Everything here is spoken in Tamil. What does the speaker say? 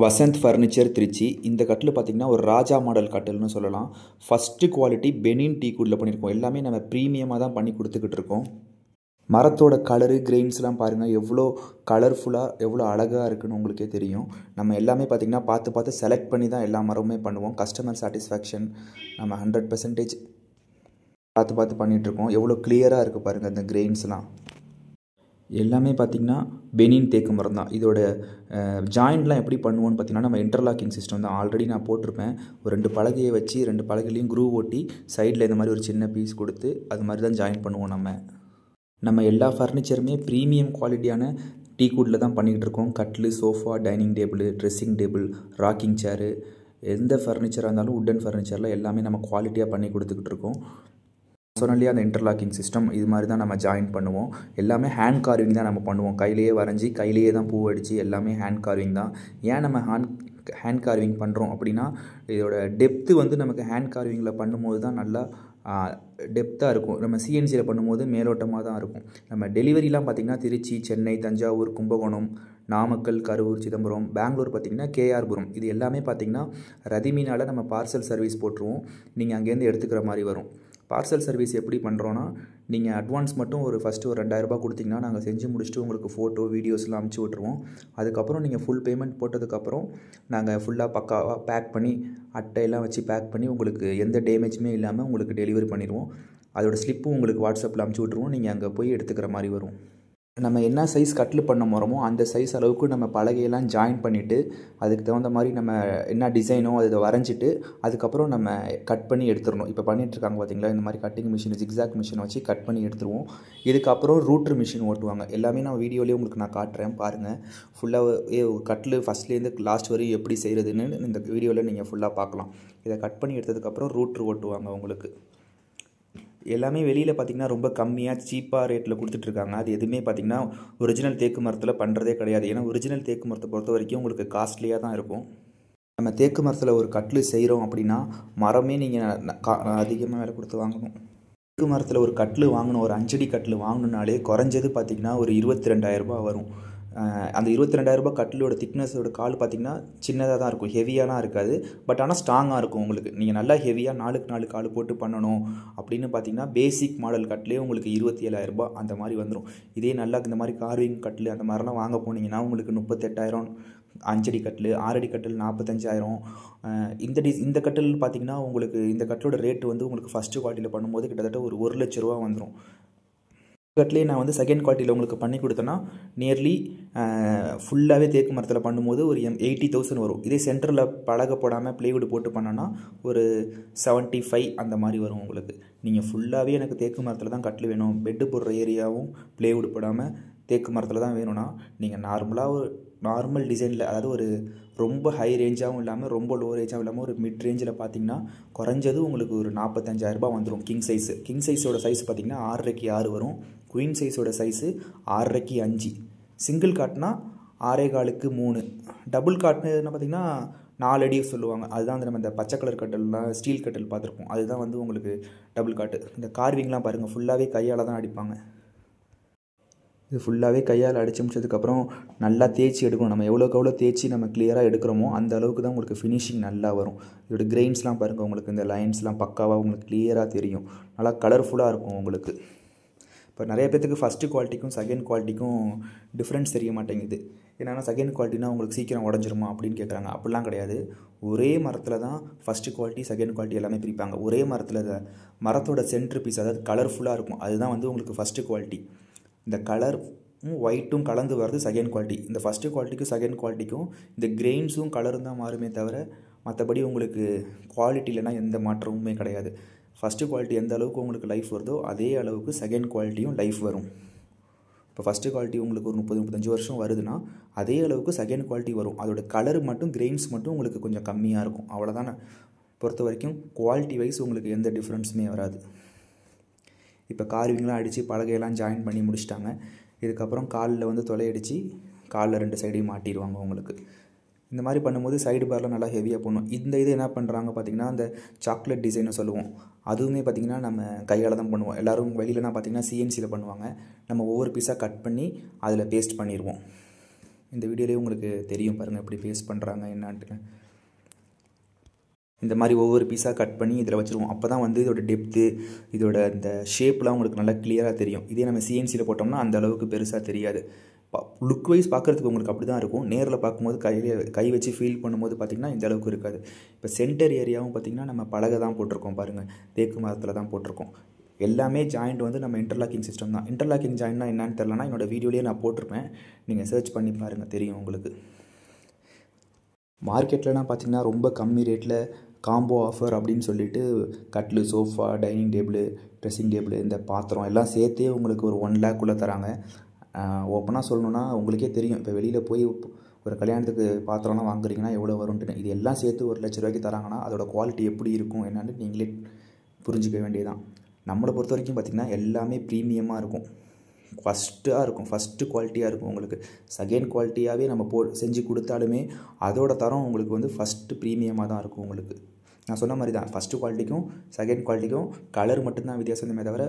வசந்த் ஃபர்னிச்சர் திருச்சி. இந்த கட்டில் பார்த்தீங்கன்னா ஒரு ராஜா மாடல் கட்டில்னு சொல்லலாம். ஃபஸ்ட்டு குவாலிட்டி பெனின் டீக்குட்டில் பண்ணியிருக்கோம். எல்லாமே நம்ம ப்ரீமியமாக தான் பண்ணி கொடுத்துக்கிட்டு இருக்கோம். மரத்தோட கலரு கிரெயின்ஸ்லாம் பாருங்கள் எவ்வளோ கலர்ஃபுல்லாக எவ்வளோ அழகாக இருக்குன்னு உங்களுக்கே தெரியும். நம்ம எல்லாமே பார்த்திங்கன்னா பார்த்து பார்த்து செலக்ட் பண்ணி தான் எல்லா மரமுமே பண்ணுவோம். கஸ்டமர் சாட்டிஸ்ஃபேக்ஷன் நம்ம 100% பார்த்து பார்த்து பண்ணிகிட்ருக்கோம். எவ்வளோ கிளியராக இருக்குது பாருங்கள் இந்த கிரெயின்ஸ்லாம். எல்லாமே பார்த்திங்கன்னா பெனின் தேக்கு மரம் தான். இதோட ஜாயிண்ட்லாம் எப்படி பண்ணுவோன்னு பார்த்திங்கன்னா நம்ம இன்டர்லாக்கிங் சிஸ்டம் தான். ஆல்ரெடி நான் போட்டிருப்பேன். ஒரு 2 பலகையை வச்சு 2 பலகையிலையும் க்ரூவ் ஓட்டி சைடில் இந்த மாதிரி ஒரு சின்ன பீஸ் கொடுத்து அது மாதிரி தான் ஜாயின் பண்ணுவோம். நம்ம எல்லா ஃபர்னிச்சருமே ப்ரீமியம் குவாலிட்டியான டீக்குட்டில் தான் பண்ணிக்கிட்டு இருக்கோம். கட்லு, sofa, dining table, dressing table, rocking chair, எந்த ஃபர்னிச்சராக இருந்தாலும் உட்டன் ஃபர்னிச்சரில் எல்லாமே நம்ம குவாலிட்டியாக பண்ணி கொடுத்துக்கிட்டு இருக்கோம். சொன்னாலே அந்த இன்டர்லாக்கிங் சிஸ்டம் இது மாதிரி தான் நம்ம ஜாயின் பண்ணுவோம். எல்லாமே ஹேண்ட் கார்விங் தான் நம்ம பண்ணுவோம். கையிலேயே வரைஞ்சி கையிலேயே தான் பூ அடித்து எல்லாமே ஹேண்ட் கார்விங் தான். ஏன் நம்ம ஹேண்ட் கார்விங் பண்ணுறோம் அப்படின்னா இதோட டெப்த்து வந்து நமக்கு ஹேண்ட் கார்விங்கில் பண்ணும்போது தான் நல்லா டெப்த்தாக இருக்கும். நம்ம சிஎன்சியில் பண்ணும்போது மேலோட்டமாக தான் இருக்கும். நம்ம டெலிவரிலாம் பார்த்திங்கன்னா திருச்சி, சென்னை, தஞ்சாவூர், கும்பகோணம், நாமக்கல், கரூர், சிதம்பரம், பெங்களூர் பார்த்திங்கன்னா கேஆர்புரம், இது எல்லாமே பார்த்திங்கன்னா ரதிமீனால் நம்ம பார்சல் சர்வீஸ் போட்டுருவோம். நீங்கள் அங்கேருந்து எடுத்துக்கிற மாதிரி வரும். பார்சல் சர்வீஸ் எப்படி பண்ணுறோன்னா நீங்கள் அட்வான்ஸ் மட்டும் ஃபஸ்ட்டு ஒரு 2000 ரூபாய் கொடுத்தீங்கன்னா நாங்கள் செஞ்சு முடிச்சுட்டு உங்களுக்கு ஃபோட்டோ வீடியோஸ்லாம் அனுப்பிச்சி விட்ருவோம். அதுக்கப்புறம் நீங்கள் ஃபுல் பேமெண்ட் போட்டதுக்கப்புறம் நாங்கள் ஃபுல்லாக பக்காவாக பேக் பண்ணி அட்டையெல்லாம் வச்சு பேக் பண்ணி உங்களுக்கு எந்த டேமேஜுமே இல்லாமல் உங்களுக்கு டெலிவரி பண்ணிடுவோம். அதோட ஸ்லிப்பும் உங்களுக்கு வாட்ஸ்அப்பில் அனுப்பிச்சி விட்ருவோம். நீங்கள் அங்கே போய் எடுத்துக்கிற மாதிரி வரும். நம்ம என்ன சைஸ் கட்டில் பண்ண போகிறோமோ அந்த சைஸ் அளவுக்கு நம்ம பலகையெல்லாம் ஜாயின் பண்ணிவிட்டு அதுக்கு தகுந்த மாதிரி நம்ம என்ன டிசைனோ அதை வரைஞ்சிட்டு அதுக்கப்புறம் நம்ம கட் பண்ணி எடுத்துடணும். இப்போ பண்ணிகிட்ருக்காங்க பார்த்திங்களா, இந்த மாதிரி கட்டிங் மிஷின், ஜிக்ஸாக் மிஷினை வச்சு கட் பண்ணி எடுத்துருவோம். இதுக்கப்புறம் ரூட்ரு மிஷின் ஓட்டுவாங்க. எல்லாமே நான் வீடியோலேயே உங்களுக்கு நான் காட்டுறேன் பாருங்கள். ஃபுல்லாக கட்டில் ஃபஸ்ட்லேருந்து லாஸ்ட் வரையும் எப்படி செய்கிறதுன்னு இந்த வீடியோவில் நீங்கள் ஃபுல்லாக பார்க்கலாம். இதை கட் பண்ணி எடுத்ததுக்கப்புறம் ரூட்ரு ஓட்டுவாங்க உங்களுக்கு. எல்லாமே வெளியில் பார்த்திங்கன்னா ரொம்ப கம்மியாக சீப்பாக ரேட்டில் கொடுத்துட்ருக்காங்க. அது எதுவுமே பார்த்திங்கன்னா ஒரிஜினல் தேக்கு மரத்தில் பண்ணுறதே கிடையாது. ஏன்னா ஒரிஜினல் தேக்கு மரத்தை பொறுத்த வரைக்கும் உங்களுக்கு காஸ்ட்லியாக தான் இருக்கும். நம்ம தேக்கு மரத்தில் ஒரு கட்டில் செய்கிறோம் அப்படின்னா மரமே நீங்கள் அதிகமாக விலை கொடுத்து வாங்கணும். தேக்கு மரத்தில் ஒரு கட்டில் வாங்கணும், ஒரு 5 அடி கட்டில் வாங்கணுன்னாலே குறைஞ்சது பார்த்திங்கன்னா ஒரு 22,000 ரூபாய் வரும். அந்த 22,000 ரூபாய் கட்டிலோட திக்னஸோட கால் பார்த்திங்கன்னா சின்னதாக தான் இருக்கும், ஹெவியாலாம் இருக்காது. பட் ஆனால் ஸ்ட்ராங்காக இருக்கும். உங்களுக்கு நீங்கள் நல்லா ஹெவியாக 4க்கு 4 கால் போட்டு பண்ணணும் அப்படின்னு பார்த்திங்கன்னா பேசிக் மாடல் கட்டிலே உங்களுக்கு 27,000 ரூபாய் அந்த மாதிரி வந்துடும். இதே நல்லா இந்த மாதிரி கார்விங் கட்டில் அந்த மாதிரிலாம் வாங்க போனீங்கன்னா உங்களுக்கு 38,000, 5 அடி கட்டில், 6 அடி கட்டில் 45,000. இந்த கட்டில் பார்த்திங்கன்னா உங்களுக்கு இந்த கட்டிலோட ரேட்டு வந்து உங்களுக்கு ஃபஸ்ட்டு குவாலிட்டியில் பண்ணும்போது கிட்டத்தட்ட ஒரு 1,00,000 ரூபா வந்துடும். கட்டிலே நான் வந்து செகண்ட் குவாலிட்டியில் உங்களுக்கு பண்ணி கொடுத்தேன்னா நியர்லி ஃபுல்லாகவே தேக்கு மரத்தில் பண்ணும்போது ஒரு 80,000 வரும். இதே சென்டரில் பலகை போடாமல் ப்ளேவுட் போட்டு பண்ணோன்னா ஒரு 75 அந்த மாதிரி வரும் உங்களுக்கு. நீங்கள் ஃபுல்லாகவே எனக்கு தேக்கு மரத்தில் தான் கட்டில் வேணும், பெட்டு போடுற ஏரியாவும் ப்ளேவுட் போடாமல் தேக்கு மரத்தில் தான் வேணும்னா நீங்கள் நார்மல் டிசைனில், அதாவது ஒரு ரொம்ப ஹை ரேஞ்சாகவும் இல்லாமல் ரொம்ப லோ ரேஞ்சாகவும் இல்லாமல் ஒரு மிட் ரேஞ்சில் பார்த்திங்கன்னா குறைஞ்சது உங்களுக்கு ஒரு 45,000 ரூபாய் வந்துடும். கிங் சைஸோட சைஸ் பார்த்திங்கன்னா 6.5க்கு 6 வரும். குயின் சைஸோட சைஸு 6.5க்கு 5. சிங்கிள் காட்னா 6.25க்கு 3. டபுள் காட்னு பார்த்திங்கன்னா 4 அடி சொல்லுவாங்க. அதுதான் வந்து நம்ம இந்த பச்சை கலர் கட்டல்லாம் ஸ்டீல் கட்டில் பார்த்துருப்போம். அதுதான் வந்து உங்களுக்கு டபுள் காட்டு. இந்த கார்விங்லாம் பாருங்கள் ஃபுல்லாகவே கையால் தான் அடிப்பாங்க. இது ஃபுல்லாகவே கையால் அடித்து முடிச்சதுக்கப்புறம் நல்லா தேய்ச்சி எடுக்கணும். நம்ம எவ்வளோக்கு எவ்வளோ தேய்ச்சி நம்ம கிளியராக எடுக்கிறோமோ அந்த அளவுக்கு தான் உங்களுக்கு ஃபினிஷிங் நல்லா வரும். இதோட கிரெயின்ஸ்லாம் பாருங்கள், உங்களுக்கு இந்த லைன்ஸ்லாம் பக்காவாக உங்களுக்கு கிளியராக தெரியும். நல்லா கலர்ஃபுல்லாக இருக்கும் உங்களுக்கு. இப்போ நிறைய பேத்துக்கு ஃபஸ்ட்டு குவாலிட்டிக்கும் செகண்ட் குவாலிட்டிக்கும் டிஃப்ரென்ஸ் தெரிய மாட்டேங்குது. ஏன்னா செகண்ட் குவாலிட்டினா உங்களுக்கு சீக்கிரம் உடஞ்சிருமா அப்படின்னு கேட்குறாங்க. அப்படிலாம் கிடையாது. ஒரே மரத்தில் தான் ஃபஸ்ட்டு குவாலிட்டி செகண்ட் குவாலிட்டி எல்லாமே பிரிப்பாங்க. ஒரே மரத்தோட சென்டர் பீஸ், அதாவது கலர்ஃபுல்லாக இருக்கும், அதுதான் வந்து உங்களுக்கு ஃபஸ்ட்டு குவாலிட்டி. இந்த கலரும் ஒயிட்டும் கலந்து வர்றது செகண்ட் குவாலிட்டி. இந்த ஃபஸ்ட்டு குவாலிட்டிக்கும் செகண்ட் குவாலிட்டிக்கும் இந்த கிரெயின்ஸும் கலரும் தான் மாறுமே தவிர மற்றபடி உங்களுக்கு குவாலிட்டிலனா எந்த மாற்றமுமே கிடையாது. ஃபஸ்ட்டு குவாலிட்டி எந்த அளவுக்கு உங்களுக்கு லைஃப் வருதோ அதே அளவுக்கு செகண்ட் குவாலிட்டியும் லைஃப் வரும். இப்போ ஃபஸ்ட்டு குவாலிட்டி உங்களுக்கு ஒரு 30-35 வருஷம் வருதுன்னா அதே அளவுக்கு செகண்ட் குவாலிட்டி வரும். அதோட கலர் மட்டும் கிரெயின்ஸ் மட்டும் உங்களுக்கு கொஞ்சம் கம்மியாக இருக்கும். அவ்வளோதான். பொறுத்த வரைக்கும் குவாலிட்டி வைஸ் உங்களுக்கு எந்த டிஃப்ரென்ஸுமே வராது. இப்போ கார்விங்லாம் அடித்து பலகையெல்லாம் ஜாயின் பண்ணி முடிச்சிட்டாங்க. இதுக்கப்புறம் காலில் வந்து தொலையடித்து காலில் 2 சைடையும் மாட்டிடுவாங்க உங்களுக்கு. இந்த மாதிரி பண்ணும்போது சைடு பார்லாம் நல்லா ஹெவியாக போடணும். இது என்ன பண்ணுறாங்க பார்த்திங்கன்னா அந்த சாக்லேட் டிசைனை சொல்லுவோம், அதுவுமே பார்த்திங்கன்னா நம்ம கையால் தான் பண்ணுவோம். எல்லோரும் வெளியிலலாம் பார்த்திங்கன்னா சிஎன்சியில் பண்ணுவாங்க. நம்ம ஒவ்வொரு பீஸாக கட் பண்ணி அதில் பேஸ்ட் பண்ணிடுவோம். இந்த வீடியோலேயே உங்களுக்கு தெரியும் பாருங்கள் எப்படி பேஸ்ட் பண்ணுறாங்க என்னான்ட்டு. இந்த மாதிரி ஒவ்வொரு பீஸாக கட் பண்ணி இதில் வச்சுருவோம். அப்போ தான் வந்து இதோட டெப்த்து, இதோட இந்த ஷேப்லாம் உங்களுக்கு நல்லா கிளியராக தெரியும். இதே நம்ம சிஎன்சியில் போட்டோம்னா அந்த அளவுக்கு பெருசாக தெரியாது. லுக் வைஸ் பார்க்குறதுக்கு உங்களுக்கு அப்படி தான் இருக்கும். நேரில் பார்க்கும்போது கை வச்சு ஃபீல் பண்ணும்போது பார்த்திங்கன்னா இந்த அளவுக்கு இருக்காது. இப்போ சென்டர் ஏரியாவும் பார்த்திங்கன்னா நம்ம பலகை தான் போட்டிருக்கோம் பாருங்கள், தேக்கு மரத்தில் தான் போட்டிருக்கோம். எல்லாமே ஜாயிண்ட் வந்து நம்ம இன்டர்லாக்கிங் சிஸ்டம் தான். இன்டர்லாக்கிங் ஜாயின்ட்னா என்னன்னு தெரிலனா என்னோடய வீடியோலேயே நான் போட்டிருப்பேன், நீங்கள் சர்ச் பண்ணி பாருங்கள், தெரியும் உங்களுக்கு. மார்க்கெட்லலாம் பார்த்திங்கன்னா ரொம்ப கம்மி ரேட்டில் காம்போ ஆஃபர் அப்படின்னு சொல்லிட்டு கட்லு, sofa, dining table, dressing table, இந்த பாத்திரம் எல்லாம் சேர்த்தே உங்களுக்கு ஒரு 1 லேக்குள்ளே தராங்க. ஓப்பனாக சொல்லணுன்னா உங்களுக்கே தெரியும், இப்போ வெளியில் போய் ஒரு கல்யாணத்துக்கு பாத்திரம்லாம் வாங்குறீங்கன்னா எவ்வளோ வரும்ன்ட்டு. இது எல்லாம் சேர்த்து 1 லட்ச ரூபாய்க்கு தராங்கன்னா அதோட குவாலிட்டி எப்படி இருக்கும் என்னன்னு நீங்களே புரிஞ்சிக்க வேண்டியதான். நம்மளை பொறுத்த வரைக்கும் பார்த்திங்கன்னா எல்லாமே ப்ரீமியமாக இருக்கும், ஃபஸ்ட்டு குவாலிட்டியாக இருக்கும். உங்களுக்கு செகண்ட் குவாலிட்டியாகவே நம்ம செஞ்சு கொடுத்தாலுமே அதோட தரம் உங்களுக்கு வந்து ஃபஸ்ட்டு ப்ரீமியமாக தான் இருக்கும். உங்களுக்கு நான் சொன்ன மாதிரி தான், ஃபஸ்ட்டு குவாலிட்டிக்கும் செகண்ட் குவாலிட்டிக்கும் கலர் மட்டும்தான் வித்தியாசமே தவிர